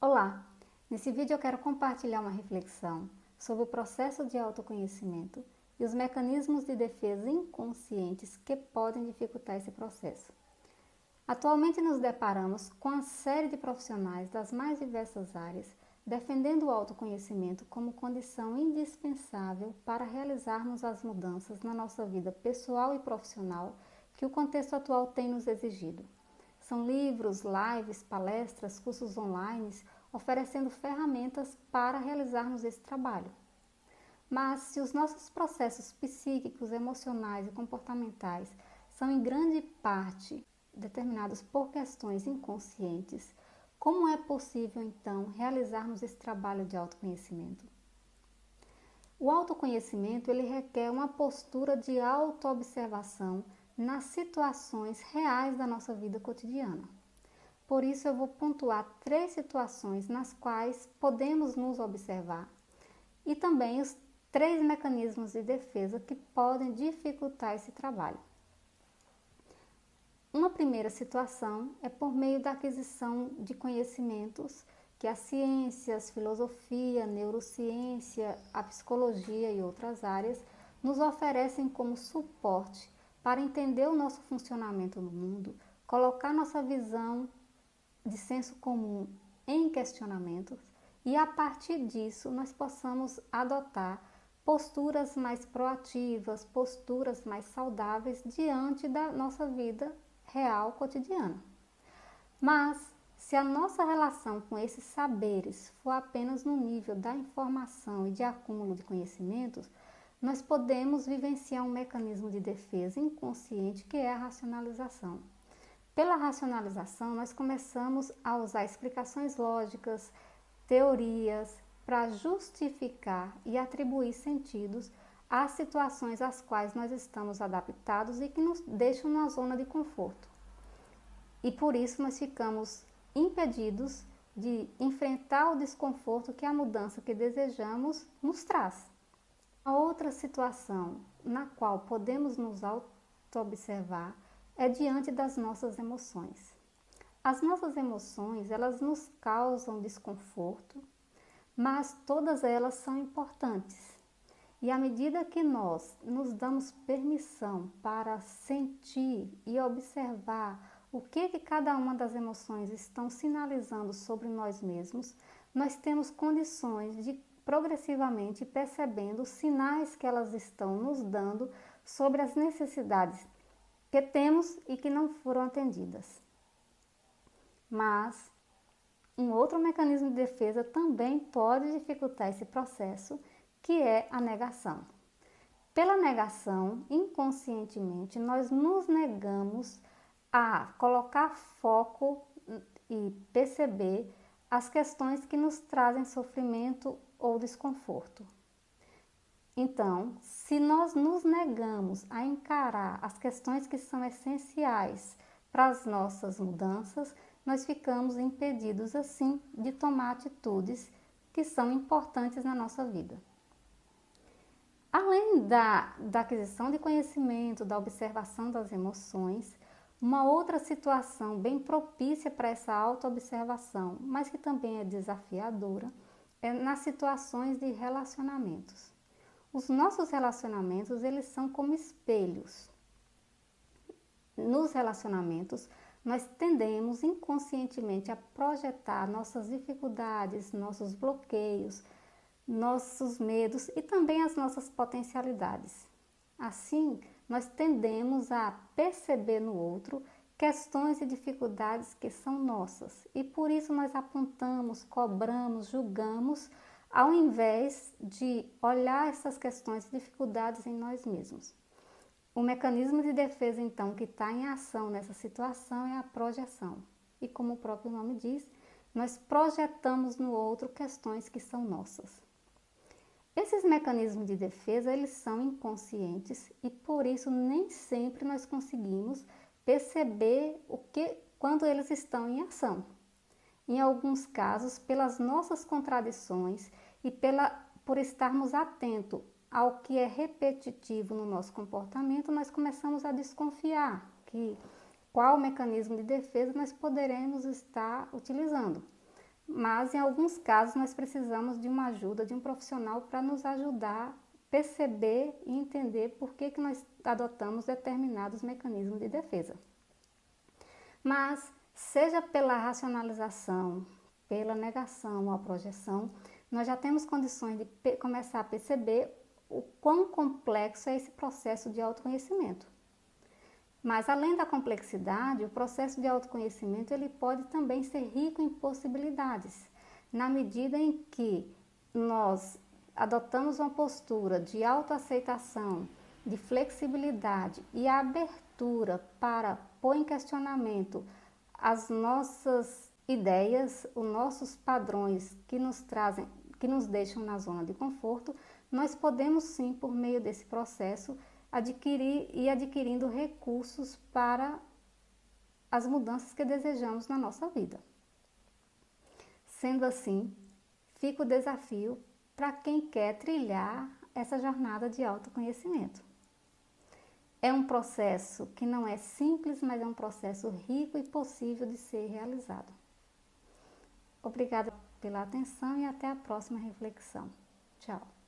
Olá! Nesse vídeo eu quero compartilhar uma reflexão sobre o processo de autoconhecimento e os mecanismos de defesa inconscientes que podem dificultar esse processo. Atualmente nos deparamos com uma série de profissionais das mais diversas áreas defendendo o autoconhecimento como condição indispensável para realizarmos as mudanças na nossa vida pessoal e profissional que o contexto atual tem nos exigido. São livros, lives, palestras, cursos online, oferecendo ferramentas para realizarmos esse trabalho. Mas se os nossos processos psíquicos, emocionais e comportamentais são em grande parte determinados por questões inconscientes, como é possível então realizarmos esse trabalho de autoconhecimento? O autoconhecimento ele requer uma postura de autoobservação nas situações reais da nossa vida cotidiana. Por isso eu vou pontuar 3 situações nas quais podemos nos observar e também os 3 mecanismos de defesa que podem dificultar esse trabalho. Uma primeira situação é por meio da aquisição de conhecimentos que as ciências, filosofia, neurociência, a psicologia e outras áreas nos oferecem como suporte para entender o nosso funcionamento no mundo, colocar nossa visão de senso comum em questionamentos e a partir disso nós possamos adotar posturas mais proativas, posturas mais saudáveis diante da nossa vida real cotidiana. Mas se a nossa relação com esses saberes for apenas no nível da informação e de acúmulo de conhecimentos, nós podemos vivenciar um mecanismo de defesa inconsciente que é a racionalização. Pela racionalização, nós começamos a usar explicações lógicas, teorias, para justificar e atribuir sentidos às situações às quais nós estamos adaptados e que nos deixam na zona de conforto. E por isso nós ficamos impedidos de enfrentar o desconforto que a mudança que desejamos nos traz. A outra situação na qual podemos nos auto-observar é diante das nossas emoções. As nossas emoções, elas nos causam desconforto, mas todas elas são importantes. E à medida que nós nos damos permissão para sentir e observar o que cada uma das emoções estão sinalizando sobre nós mesmos, nós temos condições de progressivamente percebendo os sinais que elas estão nos dando sobre as necessidades que temos e que não foram atendidas. Mas um outro mecanismo de defesa também pode dificultar esse processo, que é a negação. Pela negação, inconscientemente, nós nos negamos a colocar foco e perceber as questões que nos trazem sofrimento ou desconforto. Então, se nós nos negamos a encarar as questões que são essenciais para as nossas mudanças, nós ficamos impedidos assim de tomar atitudes que são importantes na nossa vida. Além da aquisição de conhecimento, da observação das emoções, uma outra situação bem propícia para essa autoobservação, mas que também é desafiadora, é nas situações de relacionamentos. Os nossos relacionamentos, eles são como espelhos. Nos relacionamentos, nós tendemos inconscientemente a projetar nossas dificuldades, nossos bloqueios, nossos medos e também as nossas potencialidades. Assim, nós tendemos a perceber no outro questões e dificuldades que são nossas e por isso nós apontamos, cobramos, julgamos, ao invés de olhar essas questões e dificuldades em nós mesmos. O mecanismo de defesa, então, que está em ação nessa situação é a projeção. E como o próprio nome diz, nós projetamos no outro questões que são nossas. Esses mecanismos de defesa, eles são inconscientes e por isso nem sempre nós conseguimos perceber quando eles estão em ação. Em alguns casos, pelas nossas contradições e por estarmos atentos ao que é repetitivo no nosso comportamento, nós começamos a desconfiar qual mecanismo de defesa nós poderemos estar utilizando. mas em alguns casos nós precisamos de uma ajuda de um profissional para nos ajudar a perceber e entender por que nós adotamos determinados mecanismos de defesa. Mas, seja pela racionalização, pela negação ou a projeção, nós já temos condições de começar a perceber o quão complexo é esse processo de autoconhecimento. Mas, além da complexidade, o processo de autoconhecimento ele pode também ser rico em possibilidades, na medida em que nós adotamos uma postura de autoaceitação, de flexibilidade e abertura para pôr em questionamento as nossas ideias, os nossos padrões que nos deixam na zona de conforto, nós podemos sim, por meio desse processo, adquirindo recursos para as mudanças que desejamos na nossa vida. Sendo assim, fica o desafio para quem quer trilhar essa jornada de autoconhecimento. É um processo que não é simples, mas é um processo rico e possível de ser realizado. Obrigada pela atenção e até a próxima reflexão. Tchau.